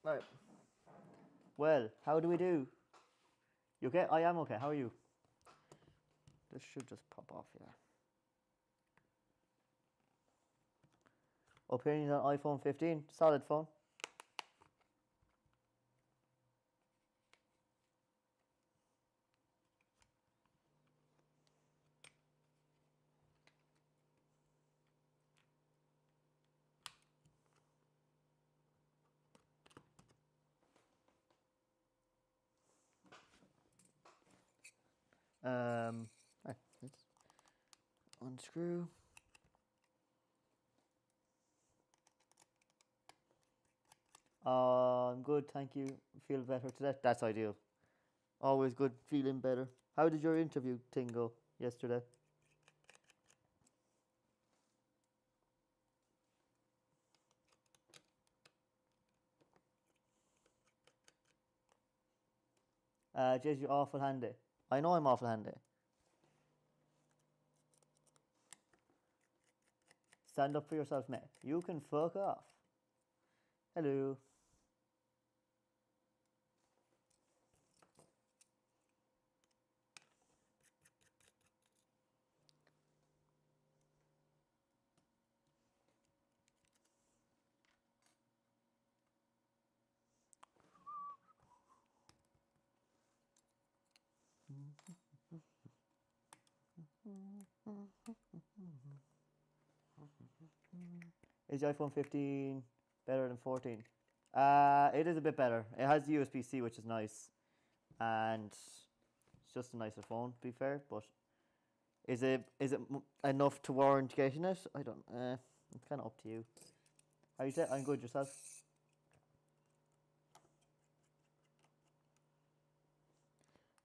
Right. Well, how do we do? You okay? I am okay. How are you? This should just pop off, yeah. Opinions on iPhone 15? Solid phone. Right, let's unscrew. I'm good, thank you. Feel better today. That's ideal. Always good, feeling better. How did your interview thing go yesterday? Jez, you're awful handy. I know I'm awful handy. Stand up for yourself, mate. You can fuck off. Hello. Is the iPhone 15 better than 14? It is a bit better. It has the USB-C, which is nice, and it's just a nicer phone, to be fair. But is it enough to warrant getting it? I don't. It's kind of up to you. How you say? I'm good. Yourself?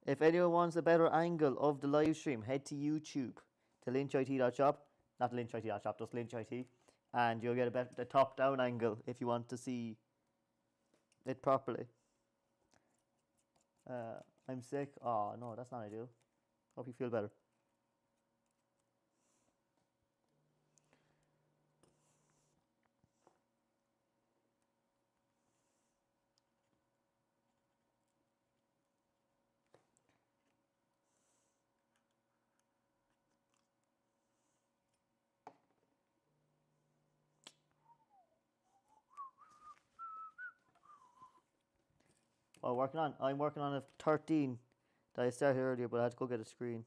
If anyone wants a better angle of the live stream, head to YouTube to lynchit.shop. Not lynchit.shop, just lynchit. And you'll get the top-down angle if you want to see it properly. I'm sick. Oh, no, that's not ideal. Hope you feel better. I'm working on a 13 that I started earlier, but I had to go get a screen.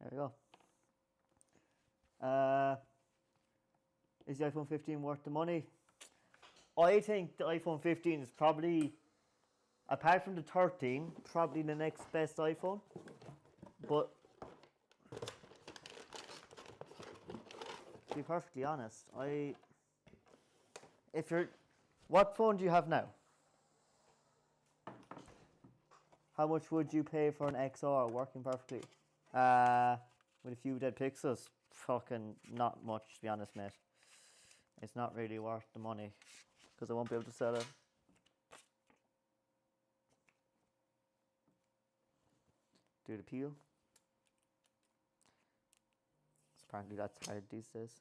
There we go. Is the iPhone 15 worth the money? I think the iPhone 15 is probably, apart from the 13, probably the next best iPhone. But to be perfectly honest, what phone do you have now? How much would you pay for an XR working perfectly? With a few dead pixels, fucking not much, to be honest, mate. It's not really worth the money because I won't be able to sell it. Do the peel. Apparently that's hard these days.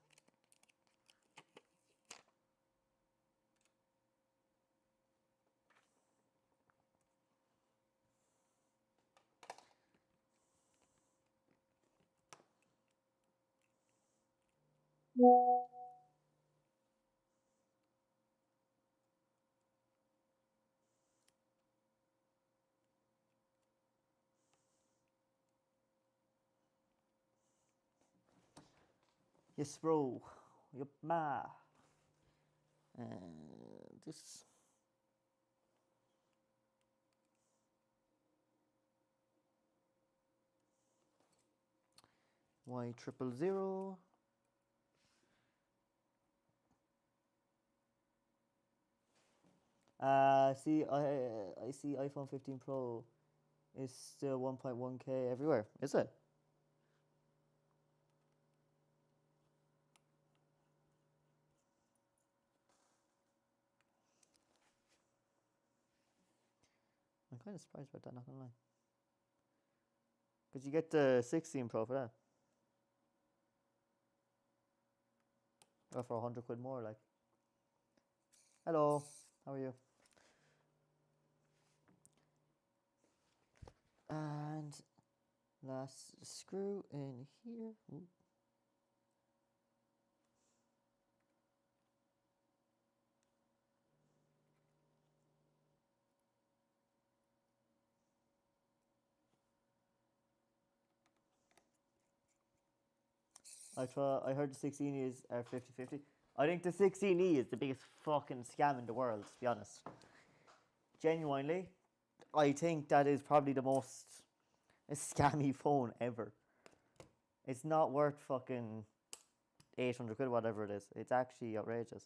Yes, bro. Yup, ma. This. Y000. See, I see iPhone 15 Pro is still 1.1K everywhere. Is it? I'm kind of surprised about that, not gonna lie. Because you get the 16 Pro for that. Or for 100 quid more, like. Hello, how are you? And last screw in here. Ooh. I heard the 16E is 50/50. I think the 16E is the biggest fucking scam in the world, to be honest. Genuinely, I think that is probably the most scammy phone ever. It's not worth fucking 800 quid, whatever it is. It's actually outrageous.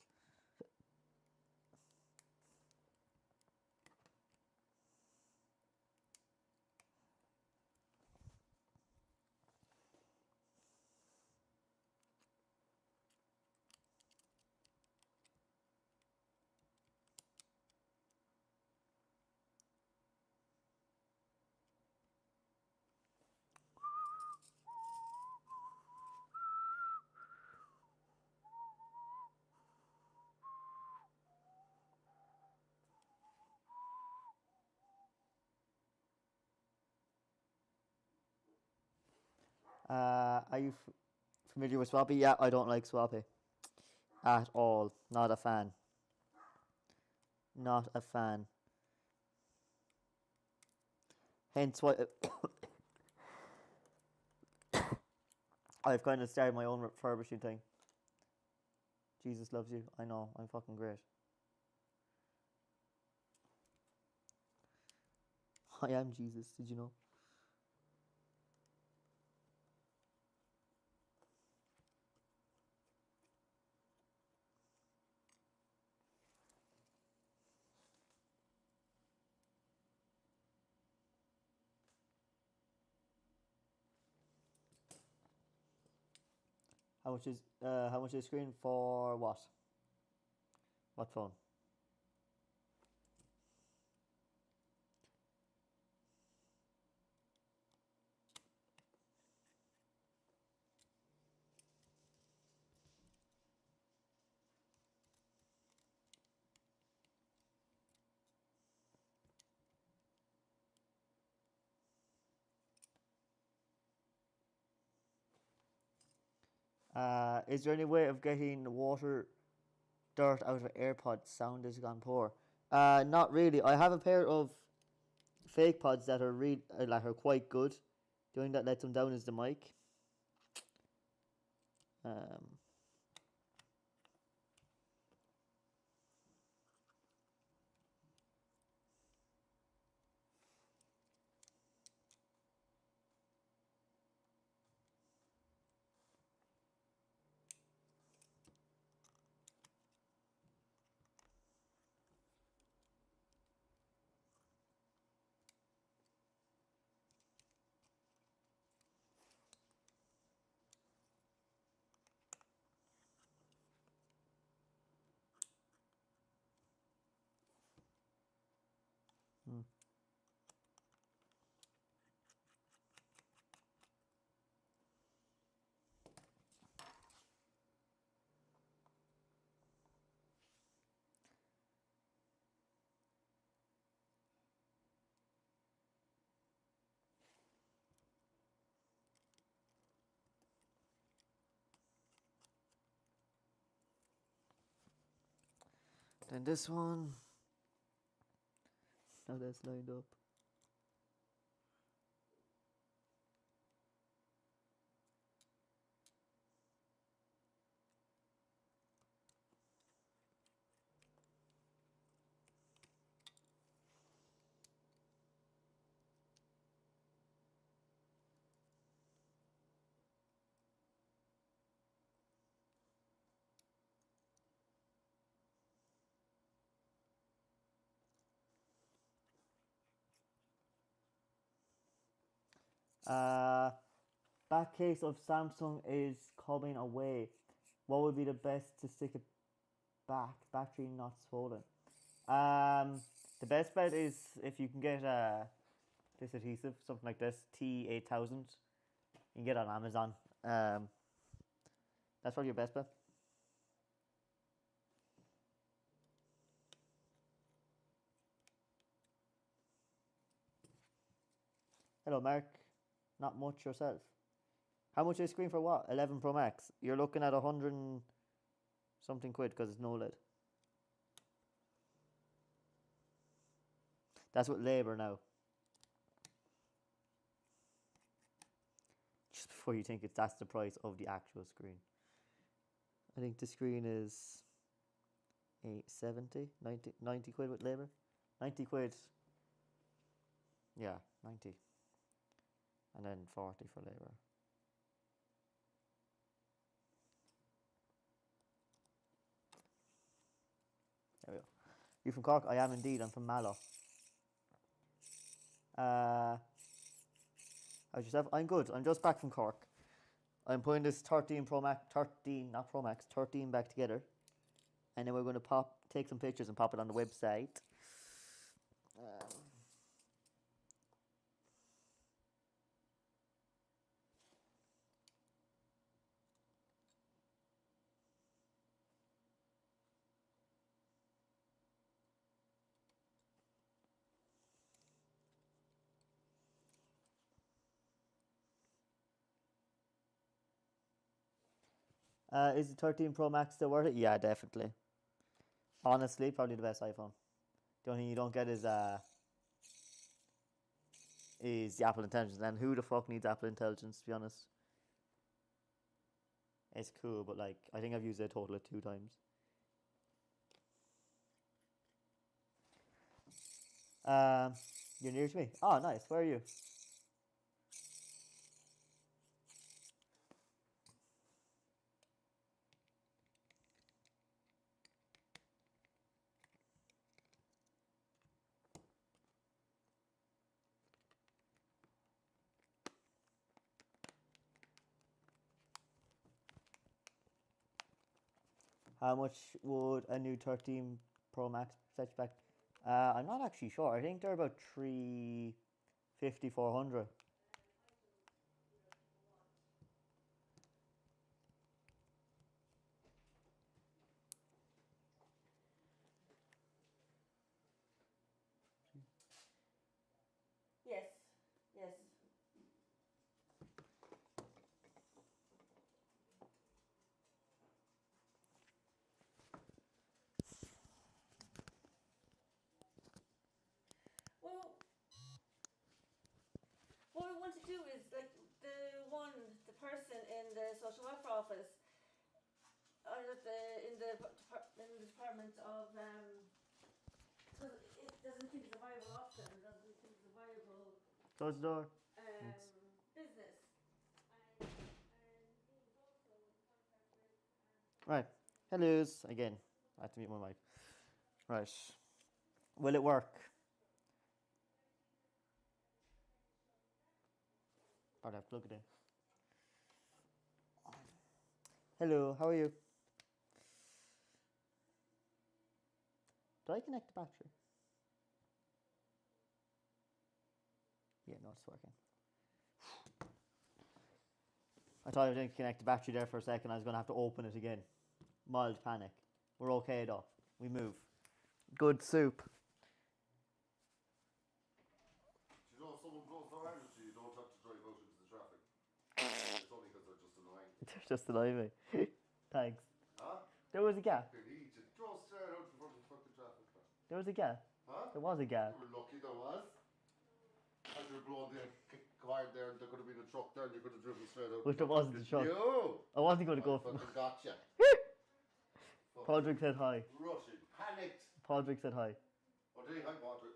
Are you familiar with Swappy? Yeah, I don't like Swappy at all. Not a fan. Not a fan. Hence why I've kind of started my own refurbishing thing. Jesus loves you. I know. I'm fucking great. I am Jesus. Did you know? How much is the screen for what? What phone? Is there any way of getting water dirt out of AirPods? Sound has gone poor. Not really. I have a pair of fake pods that are quite good. The only that lets them down is the mic. Um, hmm. Then this one. Now that's lined up. Uh, back case of Samsung is coming away. What would be the best to stick it back? Battery not swollen. The best bet is if you can get this adhesive, something like this, T8000. You can get it on Amazon. That's probably your best bet. Hello, Mark. Not much yourself. How much is screen for what? 11 Pro Max. You're looking at 100 and something quid because it's no lid. That's with labour now. Just before you think that's the price of the actual screen. I think the screen is 870, 90 quid with labour. 90 quid. Yeah, 90. And then 40 for labour. There we go. You from Cork? I am indeed. I'm from Mallow. How's yourself? I'm good. I'm just back from Cork. I'm putting this 13 Pro Max, 13, not Pro Max, 13 back together. And then we're going to take some pictures and pop it on the website. Is the 13 Pro Max still worth it? Yeah, definitely. Honestly, probably the best iPhone. The only thing you don't get is the Apple Intelligence. And who the fuck needs Apple Intelligence, to be honest? It's cool, but like, I think I've used it a total of 2 times. You're near to me. Oh, nice. Where are you? How much would a new 13 Pro Max fetch back? I'm not actually sure. I think they're about 350, 400. Yes, yes. Well, what we want to do is like the person in the social welfare office, or in the department of because it doesn't think it's a viable option. It doesn't think it's a viable. Close the door. Business. Right. Hello's again. I have to mute my mic. Right. Will it work? I'd have to plug it in. Hello, how are you? Did I connect the battery? Yeah, no, it's working. I thought I didn't connect the battery there for a second. I was going to have to open it again. Mild panic. We're okay though. We move. Good soup. You know, if someone blows their arms to you, you don't have to drive out into the traffic. It's only because they're just annoying. They're just annoying me. Thanks. Huh? There was a gap. They need to draw straight out in front of the fucking traffic. There was a gap. Huh? There was a gap. You were lucky there was. As you were blowing the car there, there could have been a truck there and you could have driven straight out. But there wasn't a truck. No! I wasn't going to go for. Fucking gotcha. Podrick said hi. Rushing. Panicked. Podrick said hi. Oh, did he? Hi, Patrick.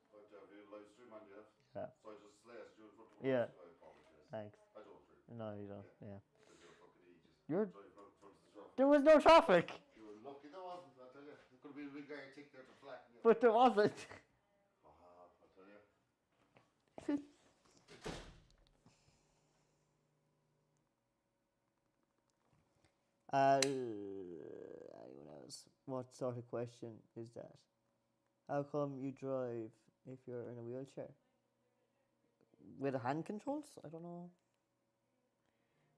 But we have a live stream on you. Yeah. So I just slashed you in front of Yeah. I apologize. Thanks. I don't really. No, you don't. Yeah. Because you're a fucking idiot. You're. Driving out in front of the traffic. There was no traffic. You were lucky there wasn't, I tell you. There could have been a big guy tick there to flatten you. But there wasn't. I'll tell you. Anyone else? What sort of question is that? How come you drive if you're in a wheelchair? With a hand controls? I don't know.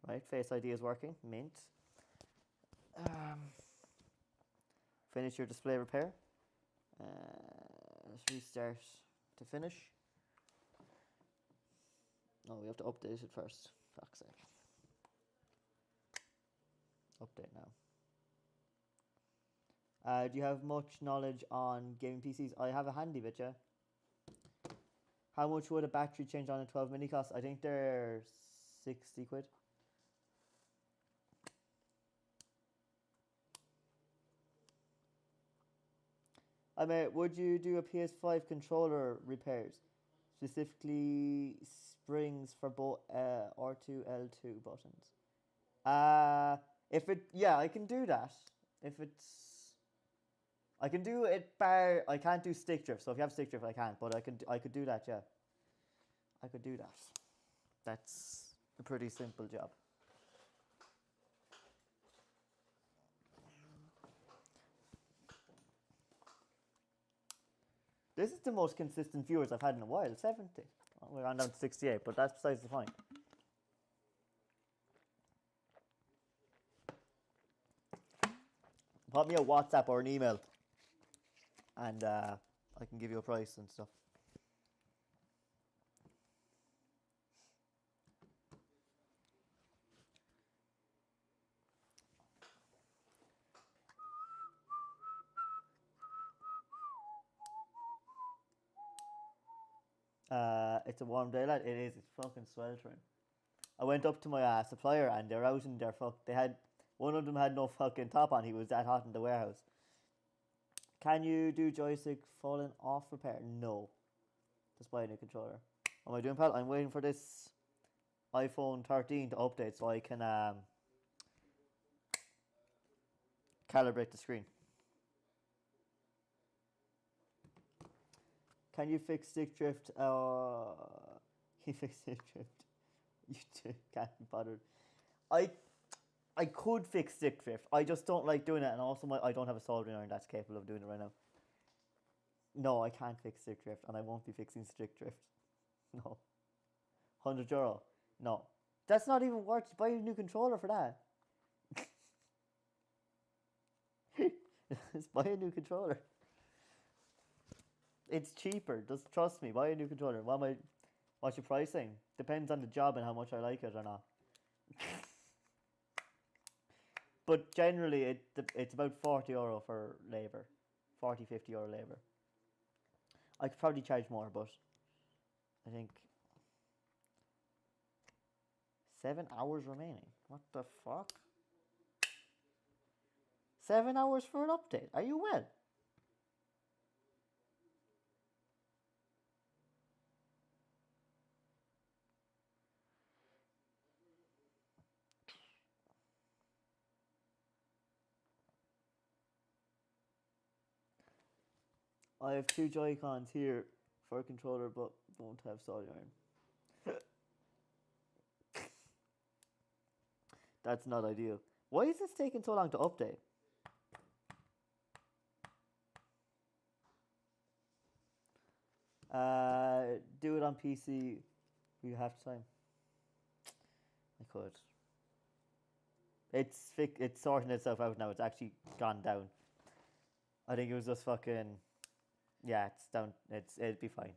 Right, Face ID is working. Mint. Finish your display repair. Let's restart to finish. No, we have to update it first. Fuck's sake. Update now. Do you have much knowledge on gaming PCs? I have a handy bit, yeah. How much would a battery change on a 12 mini cost? I think they're 60 quid. I mean, would you do a PS5 controller repairs? Specifically springs for both R2, L2 buttons. Yeah, I can do that. I can do it bar. I can't do stick drift. So if you have stick drift, I can't. But I could do that. Yeah, I could do that. That's a pretty simple job. This is the most consistent viewers I've had in a while. 70. Well, we're on down to 68, but that's besides the point. Pop me a WhatsApp or an email, and I can give you a price and stuff. It's a warm day, lad. It is. It's fucking sweltering. I went up to my supplier, and they're out in their one of them had no fucking top on. He was that hot in the warehouse. Can you do joystick falling off repair? No. Just buy a new controller. What am I doing, pal? I'm waiting for this iPhone 13 to update so I can calibrate the screen. Can you fix stick drift? He fixed stick drift. You can't be bothered. I could fix stick drift. I just don't like doing it, and also I don't have a soldering iron that's capable of doing it right now. No, I can't fix stick drift, and I won't be fixing stick drift. No. €100. No. That's not even worth it. Buy a new controller for that. Just buy a new controller. It's cheaper. Just trust me. Buy a new controller. What's your pricing? Depends on the job and how much I like it or not. But generally, it's about €40 for labour. 40, €50 labour. I could probably charge more, but I think 7 hours remaining. What the fuck? 7 hours for an update. Are you well? I have 2 Joy-Cons here for a controller, but don't have soldering iron. That's not ideal. Why is this taking so long to update? Do it on PC. You have time. I could. It's sorting itself out now. It's actually gone down. I think it was just fucking. Yeah, it's down. It'd be fine.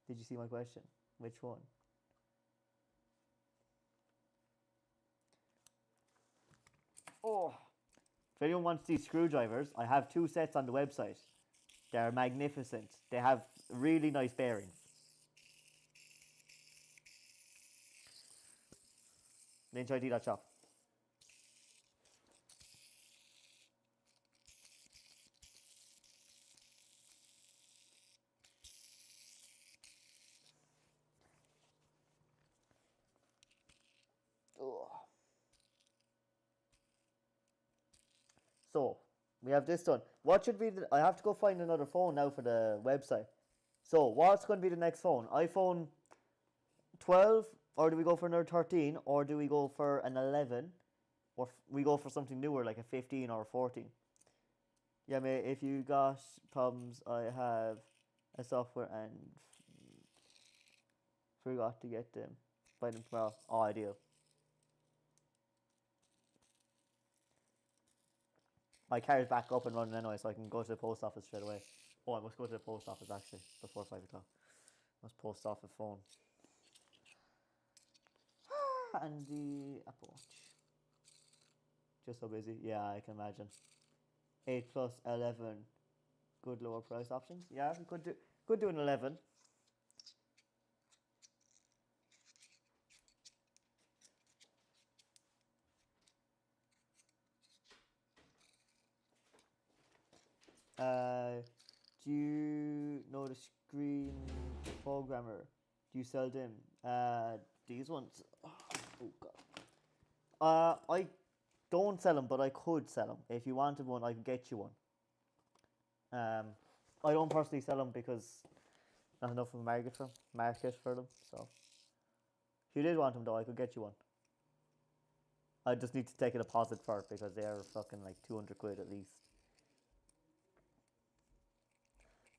Did you see my question? Which one? Oh. If anyone wants these screwdrivers, I have 2 sets on the website. They're magnificent. They have really nice bearings. Lynch.id.shop. So, we have this done. What should be I have to go find another phone now for the website. So, what's going to be the next phone? iPhone 12, or do we go for another 13, or do we go for an 11? or we go for something newer like a 15 or a 14. Yeah, mate. If you got problems, I have a software and forgot to get them. Buy them tomorrow. Oh, ideal. My car is back up and running anyway, so I can go to the post office straight away. Oh, I must go to the post office actually before 5 o'clock. Must post off a phone. And the Apple Watch. Just so busy. Yeah, I can imagine. 8 plus 11. Good lower price options. Yeah, we could do an 11. Do you know the screen programmer? Do you sell them? These ones. Oh god. I don't sell them, but I could sell them. If you wanted one, I could get you one. I don't personally sell them because not enough of a market for them. So if you did want them though, I could get you one. I just need to take a deposit for it because they are fucking like 200 quid at least.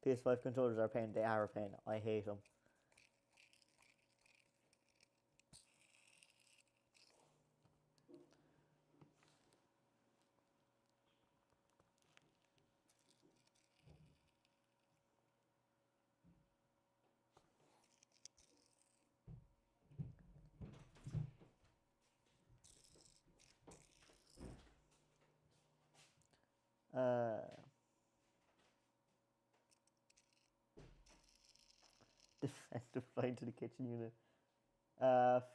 PS5 controllers are a pain. They are a pain. I hate them. Defender flying to the kitchen unit.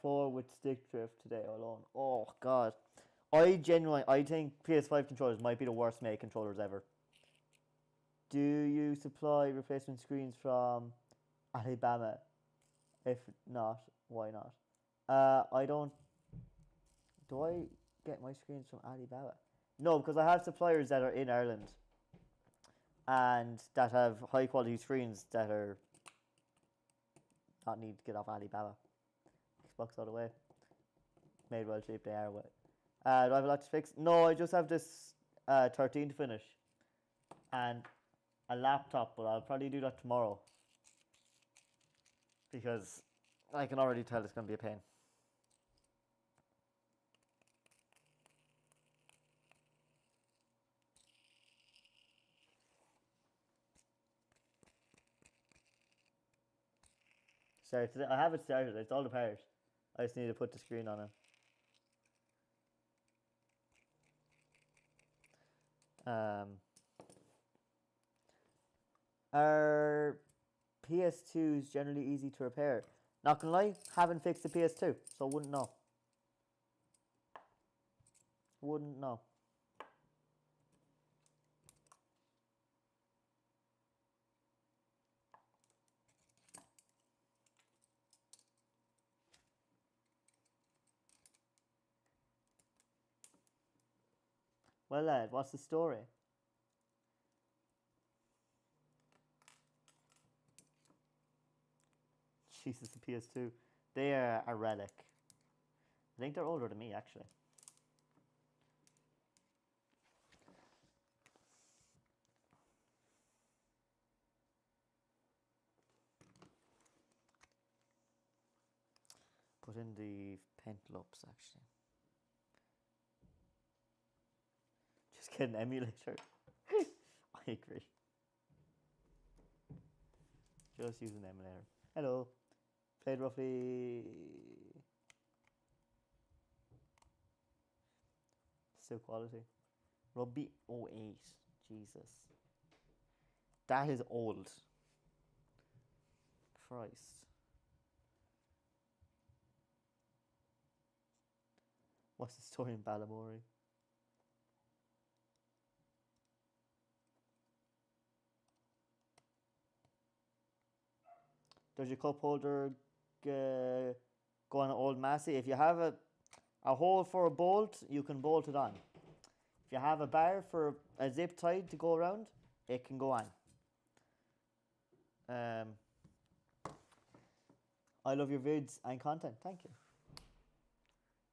4 with stick drift today alone. Oh god. I think PS5 controllers might be the worst made controllers ever. Do you supply replacement screens from Alabama? If not, why not? I don't. Do I get my screens from Alibaba? No, because I have suppliers that are in Ireland and that have high quality screens that are not need to get off Alibaba. Xbox all the way. Made well cheap they are. Do I have a lot to fix? No, I just have this 13 to finish and a laptop, but I'll probably do that tomorrow because I can already tell it's going to be a pain. I have it started. It's all apart. I just need to put the screen on it. Are PS2s generally easy to repair? Not gonna lie, haven't fixed the PS2, so wouldn't know. Wouldn't know. Well, lad, what's the story? Jesus, the PS2. They are a relic. I think they're older than me, actually. Put in the Pentloops, actually. Just get an emulator. I agree. Just use an emulator. Hello. Played roughly. Still quality. Rugby 08. Jesus. That is old. Christ. What's the story in Balamory? Does your cup holder go on an old Massey? If you have a hole for a bolt, you can bolt it on. If you have a bar for a zip tie to go around, it can go on. I love your vids and content. Thank you.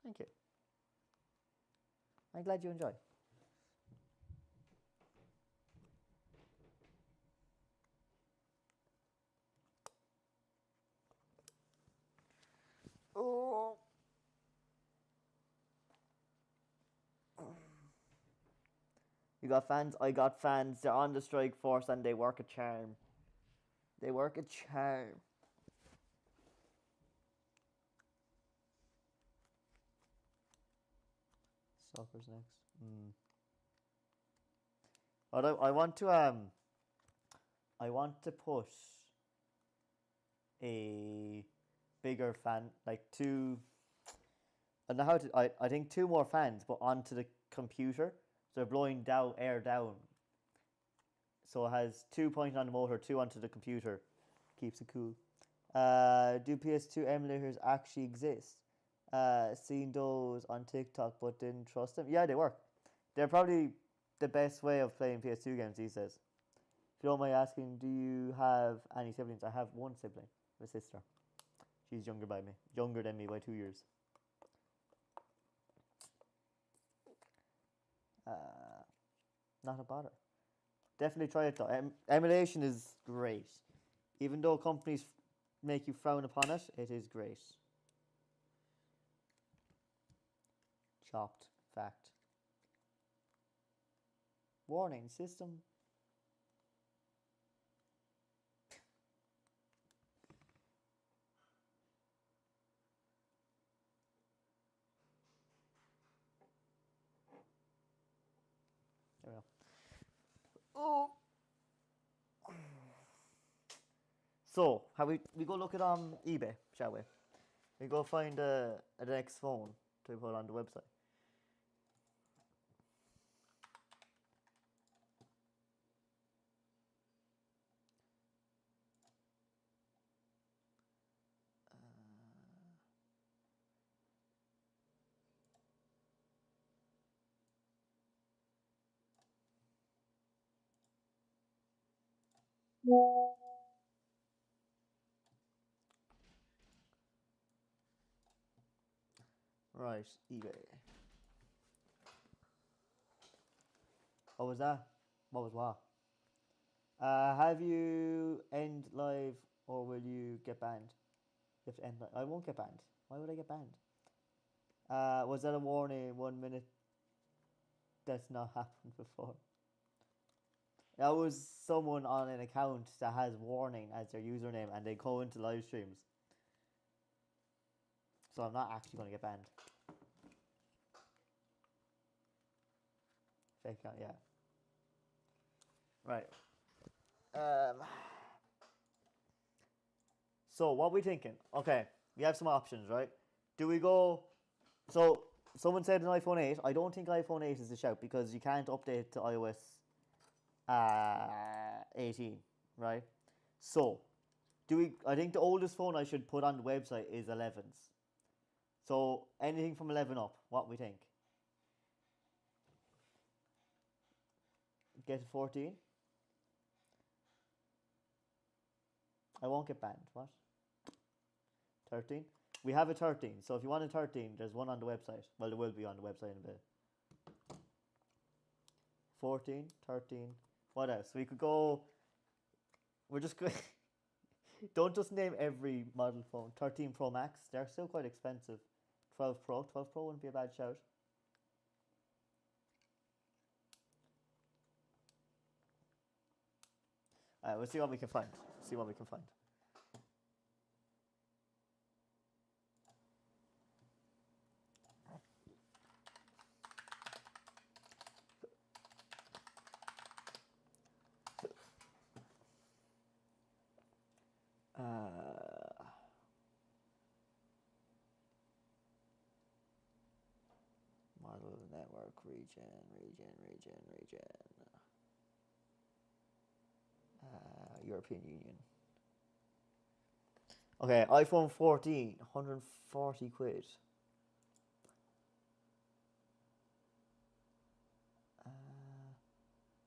Thank you. I'm glad you enjoy. Oh. You got fans? I got fans. They're on the strike force and they work a charm. They work a charm. Soccer's next. Although I want to push a bigger fan, like two. I don't know how to. I think two more fans, but onto the computer, so they're blowing down air down. So it has 2 pointing on the motor, 2 onto the computer, keeps it cool. Do PS2 emulators actually exist? Seen those on TikTok, but didn't trust them. Yeah, they work. They're probably the best way of playing PS2 games these days. If you don't mind asking, do you have any siblings? I have one sibling, a sister. She's younger than me by 2 years. Not a bother. Definitely try it though. Emulation is great. Even though companies make you frown upon it, it is great. Chopped. Fact. Warning system. There we go. Oh. So, how we go look at eBay, shall we? We go find the next phone to put on the website. Right, eBay. What was that? What was what? Have you end live or will you get banned? You have to end live. I won't get banned. Why would I get banned? Was that a warning? 1 minute. That's not happened before. That was someone on an account that has warning as their username and they go into live streams. So I'm not actually going to get banned. Fake account, yeah. Right. So what we thinking? Okay, we have some options, right? Do we go? So someone said an iPhone 8. I don't think iPhone 8 is the shout because you can't update to iOS 18, right? So do we? I think the oldest phone I should put on the website is 11s. So anything from 11 up, what we think? Get to 14. I won't get banned. What? 13? We have a 13. So if you want a 13, there's one on the website. Well, there will be on the website in a bit. 14, 13. What else? We could go. We're just going. Don't just name every model phone. 13 Pro Max. They're still quite expensive. 12 Pro. 12 Pro wouldn't be a bad shout. We'll see what we can find. See what we can find. Model network region. European Union. Okay, iPhone 14, 140 quid.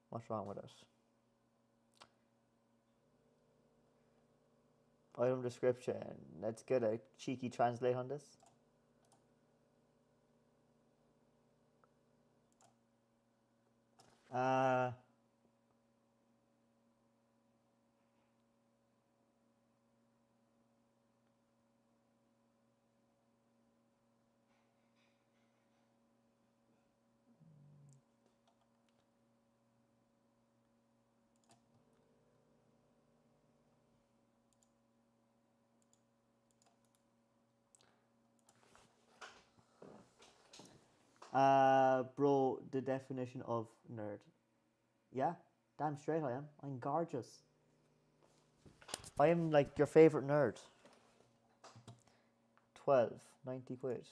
What's wrong with it? Item description. Let's get a cheeky translate on this. Uh, bro, the definition of nerd. Yeah, damn straight I am. I'm gorgeous. I am like your favorite nerd. 12, 90 quid.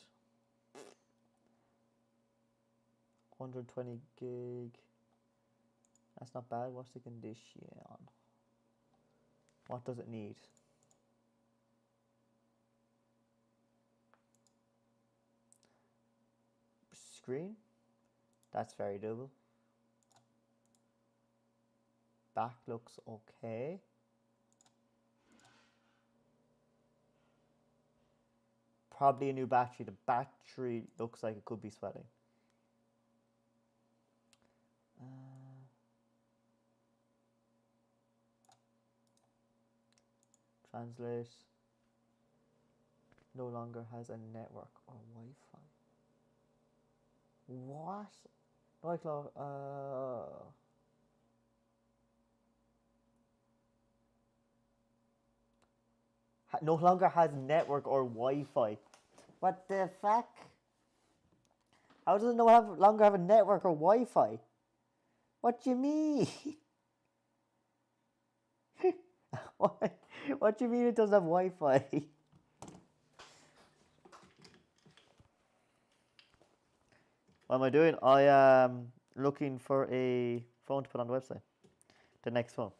120 gig. That's not bad. What's the condition? What does it need? Screen? That's very doable. Back looks okay. Probably a new battery. The battery looks like it could be sweating. Translate. No longer has a network or Wi-Fi. What? Like, no longer has network or Wi-Fi. What the fuck? How does it no longer have a network or Wi-Fi? What do you mean? What do you mean it doesn't have Wi-Fi? What am I doing? I am looking for a phone to put on the website. The next phone.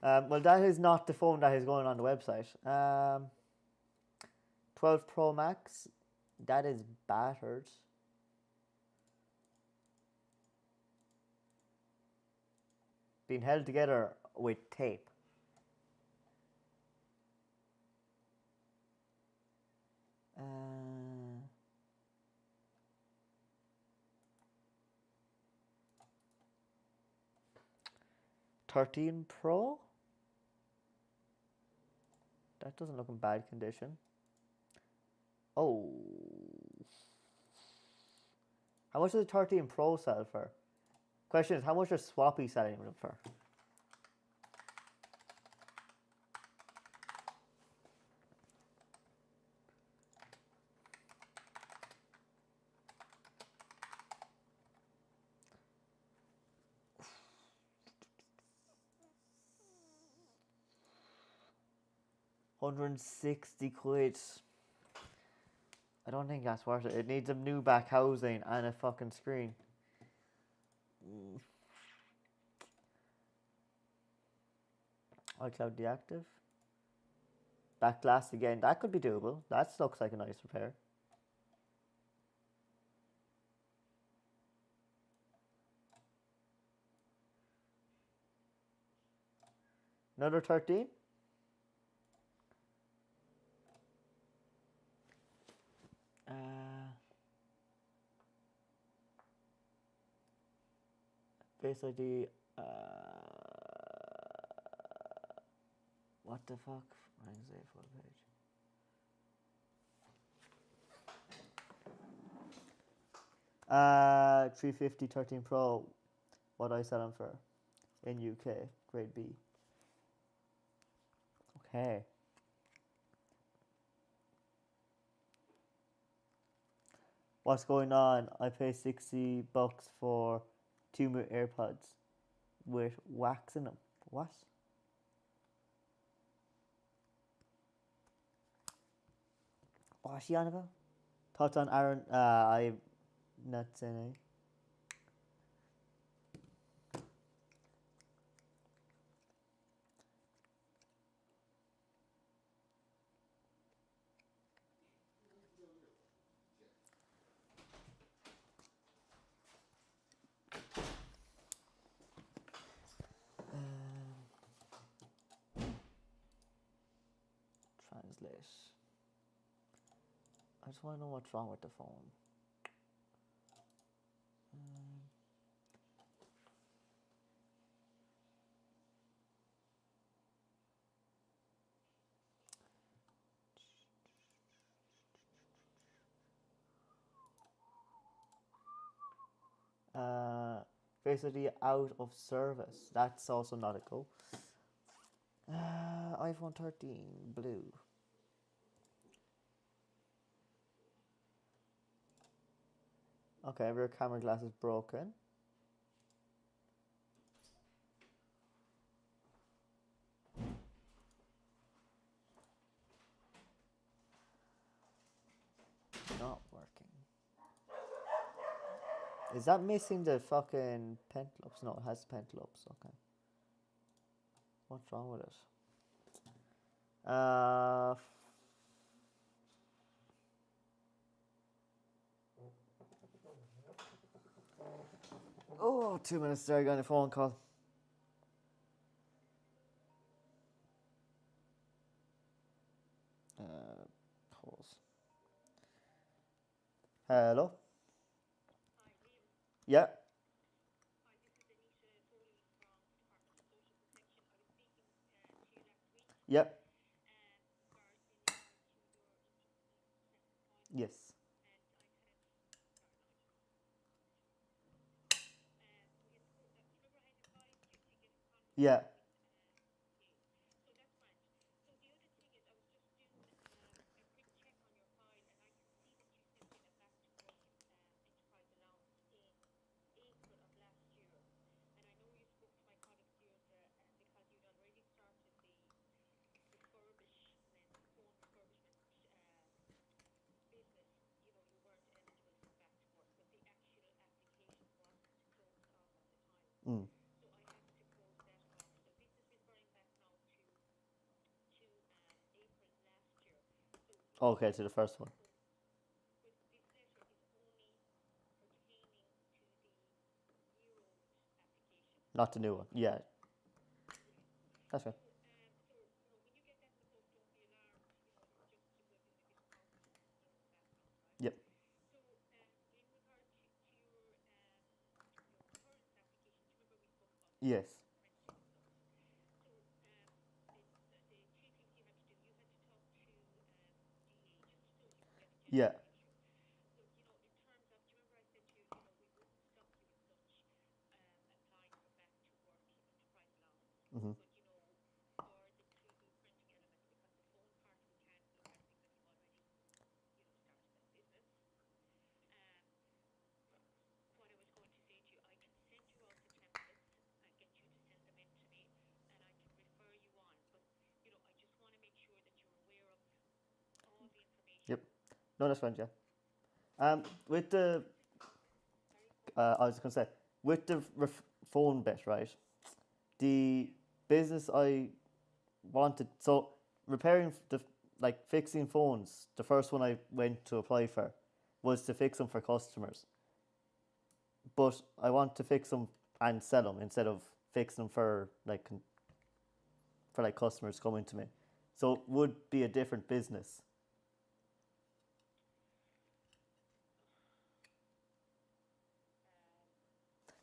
Well, that is not the phone that is going on the website. 12 Pro Max, that is battered. Being held together with tape. Uh, 13 Pro? That doesn't look in bad condition. Oh. How much does the 13 Pro sell for? Question is, how much are Swappy selling them for? £160. I don't think that's worth it. It needs a new back housing and a fucking screen. iCloud deactive. Back glass again. That could be doable. That looks like a nice repair. Another 13. Face ID. What the fuck? Wednesday full page. 350 13 Pro. What I sell them for in UK, grade B. Okay. What's going on? I pay $60 for 2 new AirPods with wax in them. What? What's she on about? Thoughts on Aaron? I'm not saying. Translate. I just want to know what's wrong with the phone. Basically out of service. That's also not a go. iPhone 13 blue. Okay, rear camera glass is broken. Not working. Is that missing the fucking pentloops? No, it has pentloops. Okay. What's wrong with it? Oh, 2 minutes there, I got a phone call. Pause. Hello? Yeah? Yeah? Yes. Yeah. Mm. Okay, to the first one. Not the new one. Yeah. That's good. Yep. Yes. Yeah. Hmm. Yep. No, that's fine, yeah. With the, I was going to say, with the phone bit, right? The business I wanted, so repairing the, like fixing phones, the first one I went to apply for was to fix them for customers. But I want to fix them and sell them instead of fixing them for for like customers coming to me. So it would be a different business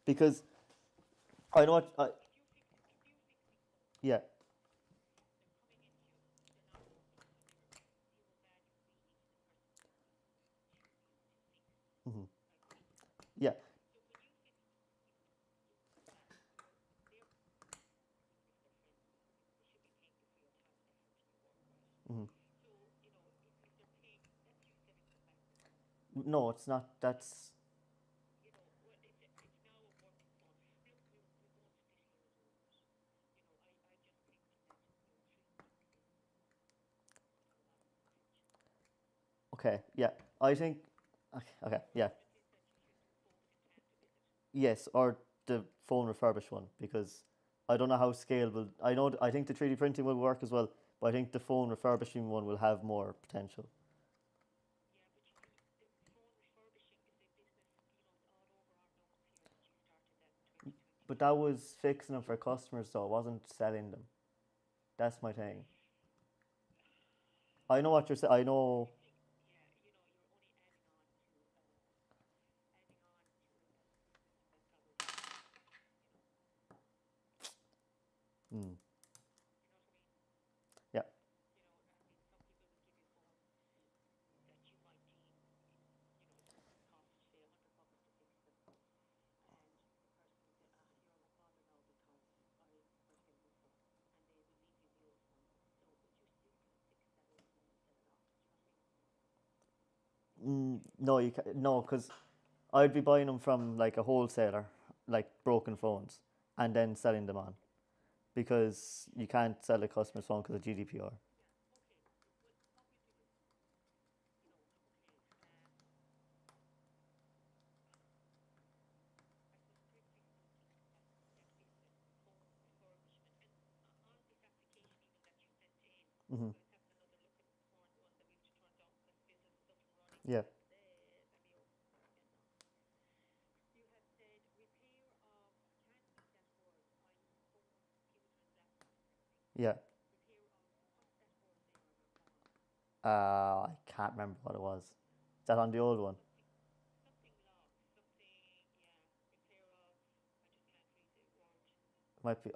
because I know what yeah. Hmm. Yeah. Hmm. No, it's not. That's okay. Yeah, I think. Okay. Okay. Yeah. Yes, or the phone refurbished one because I don't know how scalable. I know. I think the 3D printing will work as well, but I think the phone refurbishing one will have more potential. But that was fixing them for customers, though. It wasn't selling them. That's my thing. I know what you're saying. I know. Mm. Yeah. No, you can no, because I'd be buying them from like a wholesaler, like broken phones, and then selling them on because you can't sell a customer's phone because of GDPR. Hmm. Yeah, yeah. I can't remember what it was. Is that on the old one? Might be.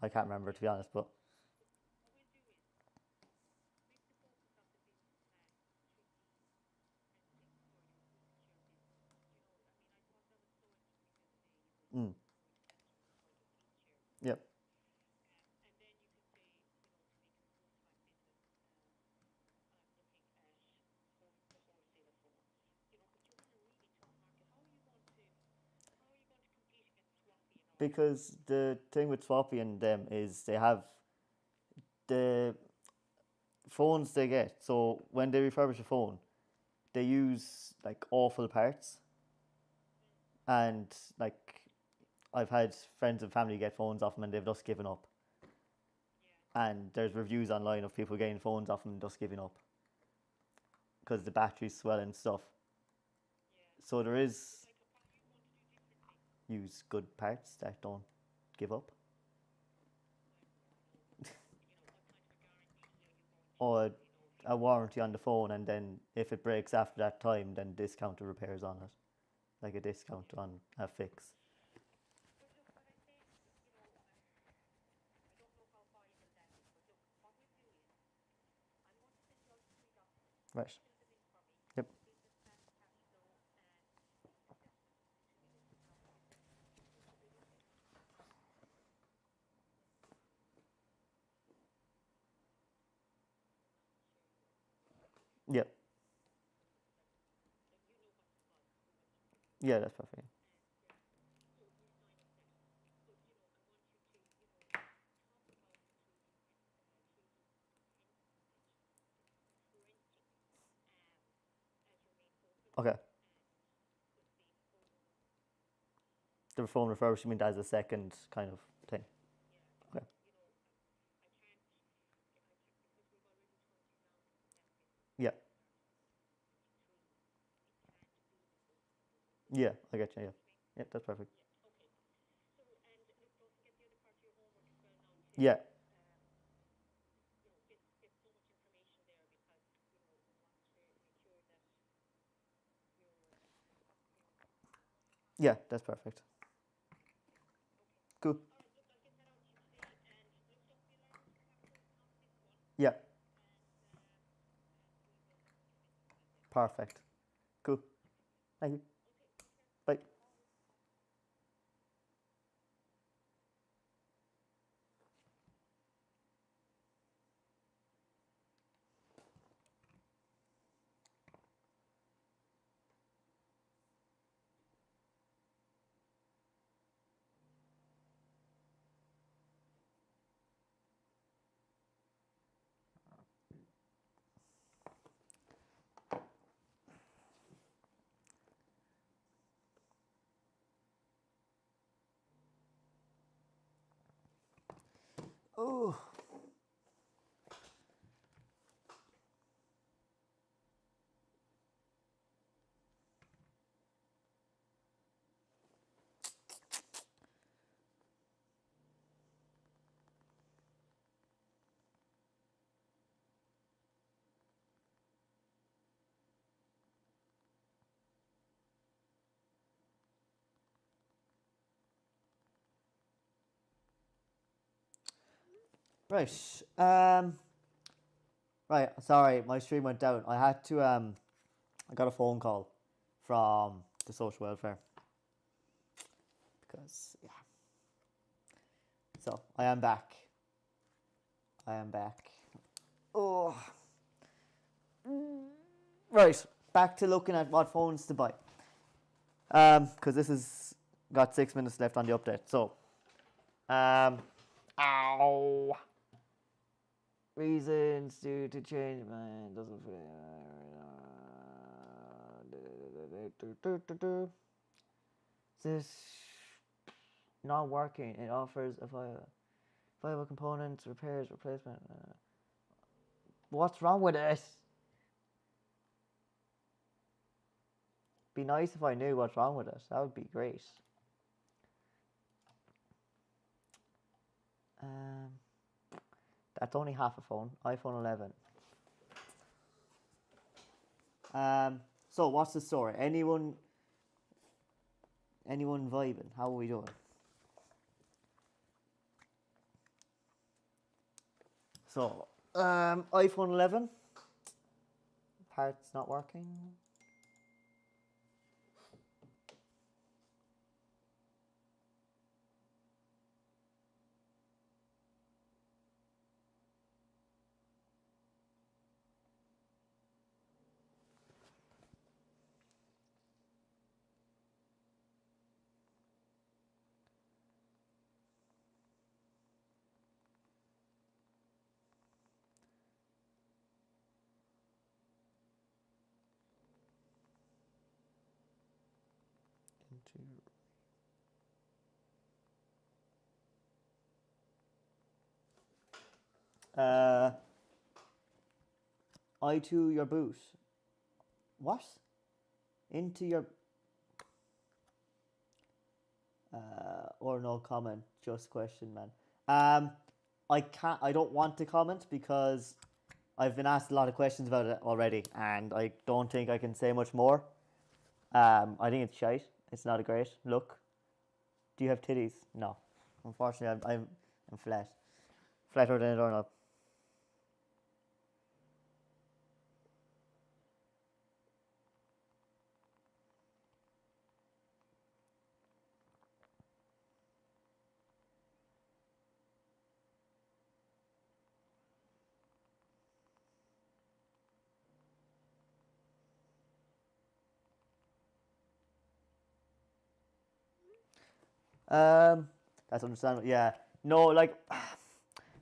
I can't remember to be honest, but mm, yep. Because the thing with Swappy and them is they have the phones they get. So when they refurbish a phone, they use like awful parts, and like I've had friends and family get phones off them and they've just given up. And there's reviews online of people getting phones off them and just giving up because the batteries swell and stuff. So there is use good parts that don't give up. Or a warranty on the phone, and then if it breaks after that time, then discount the repairs on it, like a discount on a fix. Right. Yep. Yep. Yeah, that's perfect. Okay. The phone refurbishment as a second kind of thing. Okay. Yeah. Yeah, I get you. Yeah. Yeah, that's perfect. Yeah. Yeah, that's perfect. Cool. Yeah. Perfect. Cool. Thank you. Bye. Oh. Right. Right. Sorry, my stream went down. I had to. I got a phone call from the social welfare because yeah. So I am back. I am back. Oh. Right. Back to looking at what phones to buy. Because this has got 6 minutes left on the update. So. Ow. Reasons to change mind doesn't this not working. It offers a viable components, repairs, replacement. What's wrong with it? Be nice if I knew what's wrong with it. That would be great. That's only half a phone. iPhone 11. So what's the story? Anyone vibing? How are we doing? So, iPhone 11. Parts not working. I2 your boot. What? Into your or no comment, just question, man. I don't want to comment because I've been asked a lot of questions about it already, and I don't think I can say much more. I think it's shite. It's not a great look. Do you have titties? No, unfortunately, I'm flat, flatter than a doorknob. That's understandable. Yeah. No, like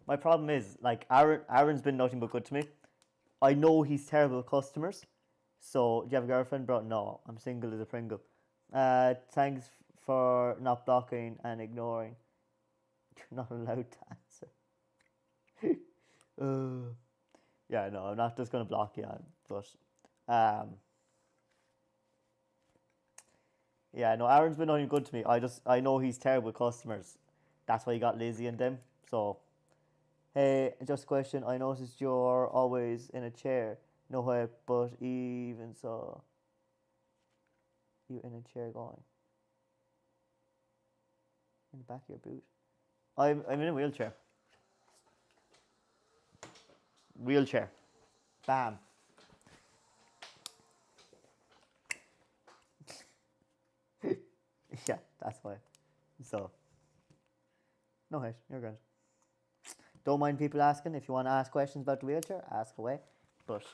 my problem is like Aaron's been nothing but good to me. I know he's terrible with customers. So do you have a girlfriend, bro? No, I'm single as a Pringle. Thanks for not blocking and ignoring. You're not allowed to answer. Yeah, no, I'm not just gonna block you, but yeah, no, Aaron's been only good to me. I know he's terrible with customers. That's why he got Lizzie and them. So, hey, just a question. I noticed you're always in a chair. No way, but even saw you in a chair going in the back of your boot. I'm in a wheelchair. Wheelchair. Bam. Yeah, that's why. So, no hate, you're good. Don't mind people asking. If you want to ask questions about the wheelchair, ask away. But